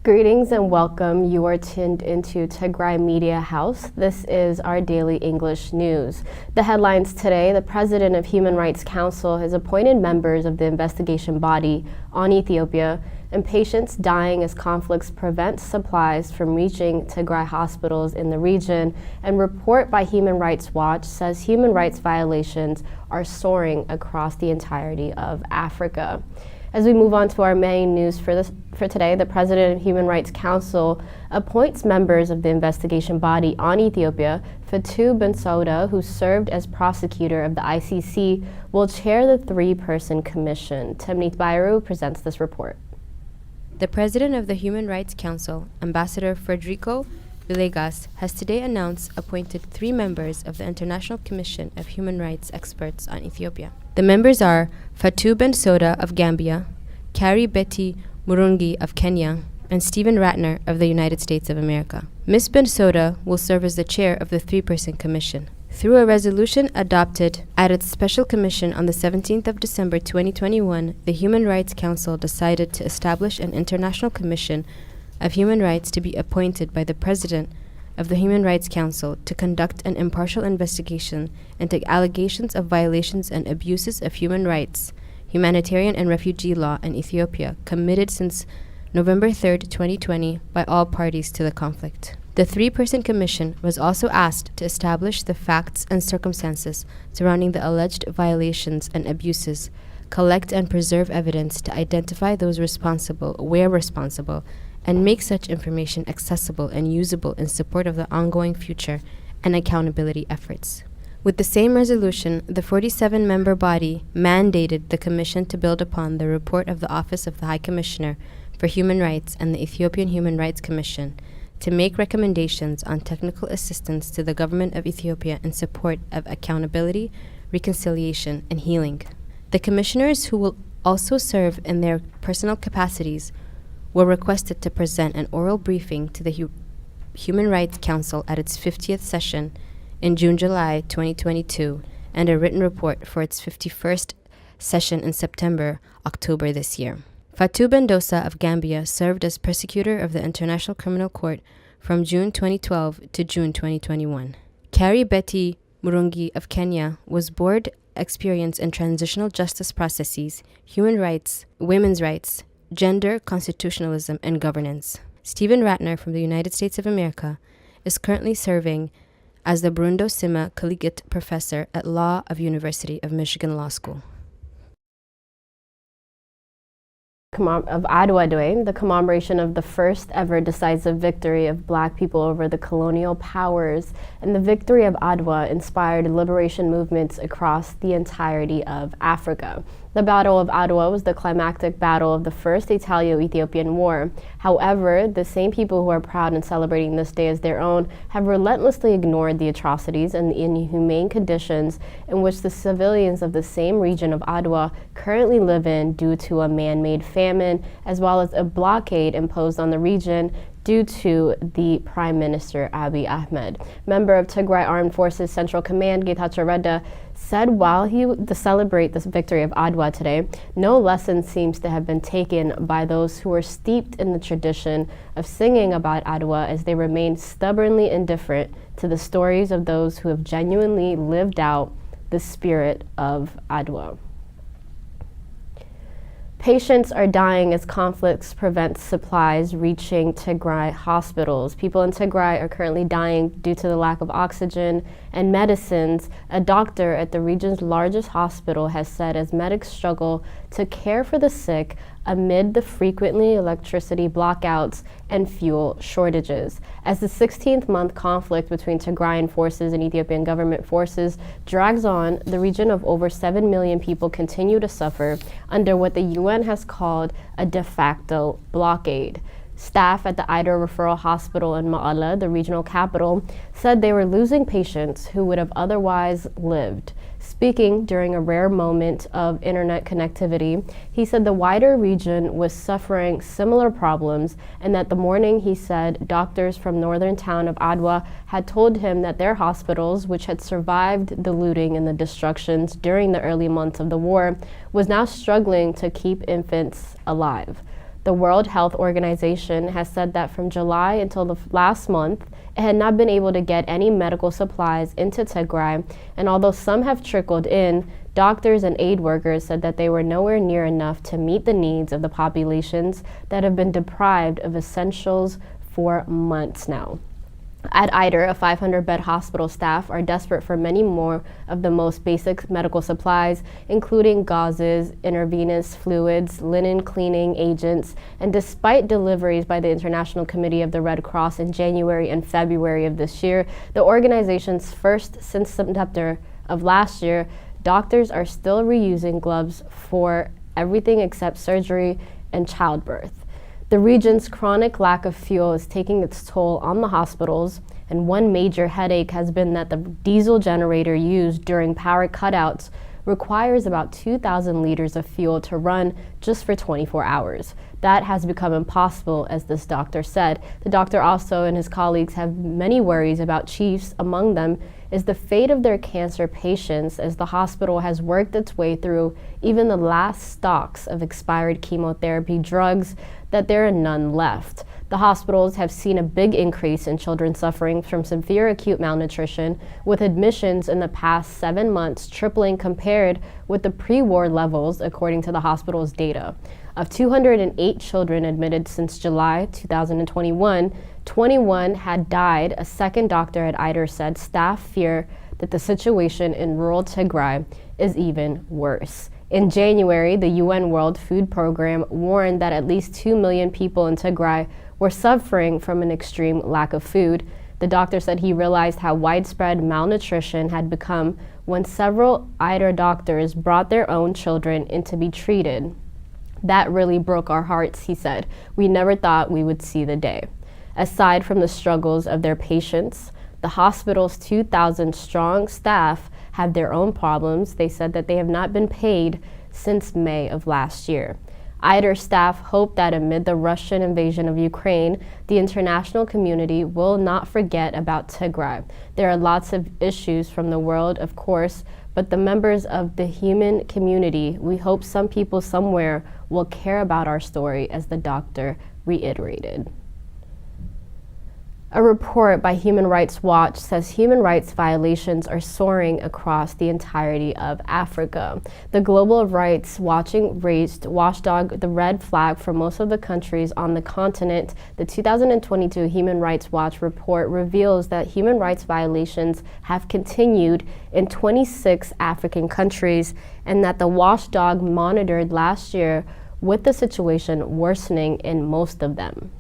Greetings and welcome. You are tuned into Tigrai Media House. This is our daily English news. The headlines today: the President of Human Rights Council has appointed members of the investigation body on Ethiopia, and patients dying as conflicts prevent supplies from reaching Tigray hospitals in the region. And report by Human Rights Watch says human rights violations are soaring across the entirety of Africa. As we move on to our main news for today, the President of Human Rights Council appoints members of the investigation body on Ethiopia. Fatou Bensouda, who served as prosecutor of the ICC, will chair the three-person commission. Timnit Bairu presents this report. The President of the Human Rights Council, Ambassador Frederico Villegas, has today appointed three members of the International Commission of Human Rights Experts on Ethiopia. The members are Fatou Bensouda of Gambia, Carrie Betty Murungi of Kenya, and Stephen Ratner of the United States of America. Ms. Bensouda will serve as the chair of the three-person commission. Through a resolution adopted at its special commission on the 17th of December 2021, the Human Rights Council decided to establish an international commission of human rights to be appointed by the President of the Human Rights Council to conduct an impartial investigation into allegations of violations and abuses of human rights, humanitarian and refugee law in Ethiopia committed since November 3, 2020 by all parties to the conflict. The three-person commission was also asked to establish the facts and circumstances surrounding the alleged violations and abuses, collect and preserve evidence to identify those responsible where responsible, and make such information accessible and usable in support of the ongoing future and accountability efforts. With the same resolution, the 47-member body mandated the Commission to build upon the report of the Office of the High Commissioner for Human Rights and the Ethiopian Human Rights Commission to make recommendations on technical assistance to the government of Ethiopia in support of accountability, reconciliation, and healing. The commissioners, who will also serve in their personal capacities, were requested to present an oral briefing to the Human Rights Council at its 50th session in June-July 2022 and a written report for its 51st session in September-October this year. Fatou Bensouda of Gambia served as prosecutor of the International Criminal Court from June 2012 to June 2021. Carrie Betty Murungi of Kenya was board experience in transitional justice processes, human rights, women's rights, gender, constitutionalism, and governance. Stephen Ratner from the United States of America is currently serving as the Brundo Sima Collegiate Professor at Law of University of Michigan Law School. Of Adwa Day, the commemoration of the first ever decisive victory of Black people over the colonial powers, and the victory of Adwa inspired liberation movements across the entirety of Africa. The Battle of Adwa was the climactic battle of the First Italo-Ethiopian War. However, the same people who are proud in celebrating this day as their own have relentlessly ignored the atrocities and the inhumane conditions in which the civilians of the same region of Adwa currently live in due to a man-made famine, as well as a blockade imposed on the region due to the Prime Minister Abiy Ahmed. Member of Tigray Armed Forces Central Command Getachew Reda said while he to celebrate this victory of Adwa today, no lesson seems to have been taken by those who are steeped in the tradition of singing about Adwa, as they remain stubbornly indifferent to the stories of those who have genuinely lived out the spirit of Adwa. Patients are dying as conflicts prevent supplies reaching Tigray hospitals. People in Tigray are currently dying due to the lack of oxygen and medicines. A doctor at the region's largest hospital has said as medics struggle to care for the sick amid the frequently electricity blackouts and fuel shortages. As the 16th-month conflict between Tigrayan forces and Ethiopian government forces drags on, the region of over 7 million people continue to suffer under what the UN has called a de facto blockade. Staff at the Eider Referral Hospital in Ma'ala, the regional capital, said they were losing patients who would have otherwise lived. Speaking during a rare moment of internet connectivity, he said the wider region was suffering similar problems, and that the morning he said doctors from northern town of Adwa had told him that their hospitals, which had survived the looting and the destructions during the early months of the war, was now struggling to keep infants alive. The World Health Organization has said that from July until the last month, it had not been able to get any medical supplies into Tigray, and although some have trickled in, doctors and aid workers said that they were nowhere near enough to meet the needs of the populations that have been deprived of essentials for months now. At Eider, a 500-bed hospital, staff are desperate for many more of the most basic medical supplies, including gauzes, intravenous fluids, linen cleaning agents, and despite deliveries by the International Committee of the Red Cross in January and February of this year, the organization's first since September of last year, doctors are still reusing gloves for everything except surgery and childbirth. The region's chronic lack of fuel is taking its toll on the hospitals, and one major headache has been that the diesel generator used during power cutouts requires about 2,000 liters of fuel to run just for 24 hours. That has become impossible, as this doctor said. The doctor also and his colleagues have many worries about chiefs. Among them is the fate of their cancer patients, as the hospital has worked its way through even the last stocks of expired chemotherapy drugs, that there are none left. The hospitals have seen a big increase in children suffering from severe acute malnutrition, with admissions in the past 7 months tripling compared with the pre-war levels, according to the hospital's data. Of 208 children admitted since July 2021, 21 had died. A second doctor at Eider said staff fear that the situation in rural Tigray is even worse. In January, the UN World Food Program warned that at least 2 million people in Tigray were suffering from an extreme lack of food. The doctor said he realized how widespread malnutrition had become when several Eider doctors brought their own children in to be treated. That really broke our hearts, he said. We never thought we would see the day. Aside from the struggles of their patients, the hospital's 2,000-strong staff have their own problems. They said that they have not been paid since May of last year. Eider staff hope that amid the Russian invasion of Ukraine, the international community will not forget about Tigray. There are lots of issues from the world, of course, but the members of the human community, we hope some people somewhere will care about our story, as the doctor reiterated. A report by Human Rights Watch says human rights violations are soaring across the entirety of Africa. The Global Rights Watching raised watchdog the red flag for most of the countries on the continent. The 2022 Human Rights Watch report reveals that human rights violations have continued in 26 African countries, and that the watchdog monitored last year, with the situation worsening in most of them.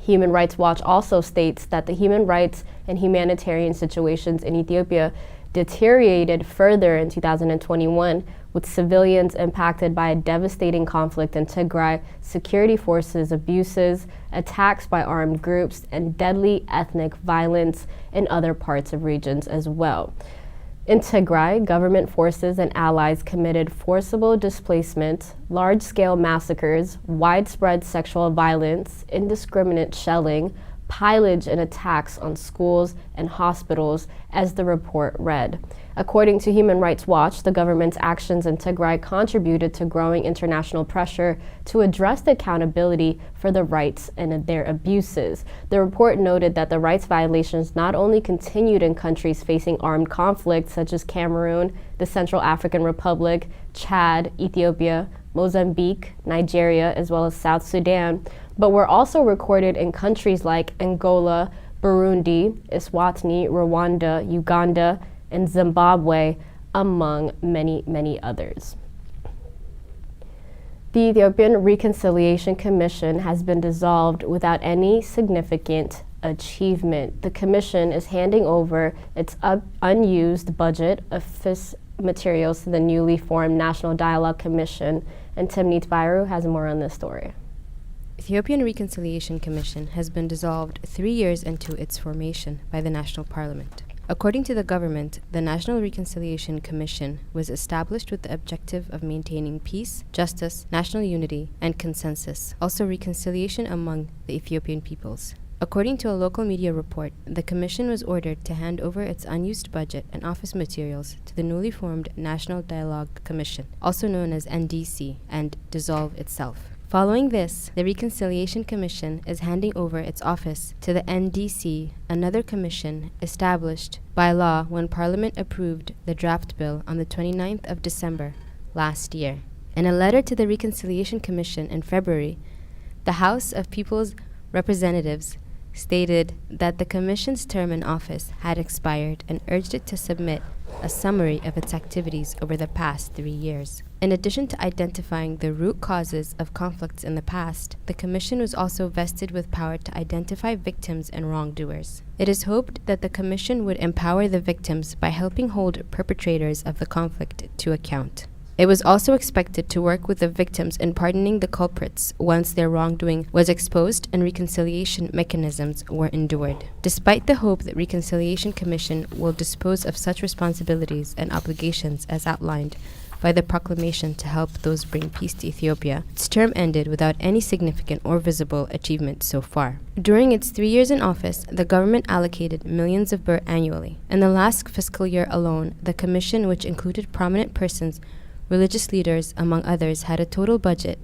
Human Rights Watch also states that the human rights and humanitarian situations in Ethiopia deteriorated further in 2021, with civilians impacted by a devastating conflict in Tigray, security forces abuses, attacks by armed groups, and deadly ethnic violence in other parts of regions as well. In Tigray, government forces and allies committed forcible displacement, large-scale massacres, widespread sexual violence, indiscriminate shelling, pillage and attacks on schools and hospitals, as the report read. According to Human Rights Watch, the government's actions in Tigray contributed to growing international pressure to address the accountability for the rights and their abuses. The report noted that the rights violations not only continued in countries facing armed conflicts such as Cameroon, the Central African Republic, Chad, Ethiopia, Mozambique, Nigeria, as well as South Sudan, but were also recorded in countries like Angola, Burundi, Eswatini, Rwanda, Uganda, and Zimbabwe, among many, many others. The Ethiopian Reconciliation Commission has been dissolved without any significant achievement. The commission is handing over its unused budget of materials to the newly formed National Dialogue Commission, and Timnit Bayru has more on this story. Ethiopian Reconciliation Commission has been dissolved 3 years into its formation by the National Parliament. According to the government, the National Reconciliation Commission was established with the objective of maintaining peace, justice, national unity, and consensus, also reconciliation among the Ethiopian peoples. According to a local media report, the commission was ordered to hand over its unused budget and office materials to the newly formed National Dialogue Commission, also known as NDC, and dissolve itself. Following this, the Reconciliation Commission is handing over its office to the NDC, another commission established by law when Parliament approved the draft bill on the 29th of December last year. In a letter to the Reconciliation Commission in February, the House of People's Representatives stated that the Commission's term in office had expired and urged it to submit a summary of its activities over the past 3 years. In addition to identifying the root causes of conflicts in the past, the Commission was also vested with power to identify victims and wrongdoers. It is hoped that the Commission would empower the victims by helping hold perpetrators of the conflict to account. It was also expected to work with the victims in pardoning the culprits once their wrongdoing was exposed and reconciliation mechanisms were endured. Despite the hope that Reconciliation Commission will dispose of such responsibilities and obligations as outlined by the proclamation to help those bring peace to Ethiopia, its term ended without any significant or visible achievement so far. During its 3 years in office, the government allocated millions of birr annually. In the last fiscal year alone, the Commission, which included prominent persons, religious leaders, among others, had a total budget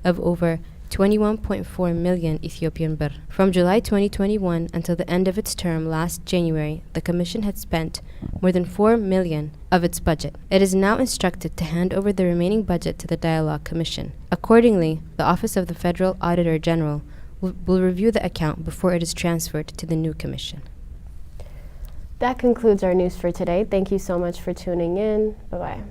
of over 21.4 million Ethiopian birr. From July 2021 until the end of its term last January, the Commission had spent more than 4 million of its budget. It is now instructed to hand over the remaining budget to the Dialogue Commission. Accordingly, the Office of the Federal Auditor General will review the account before it is transferred to the new Commission. That concludes our news for today. Thank you so much for tuning in. Bye-bye.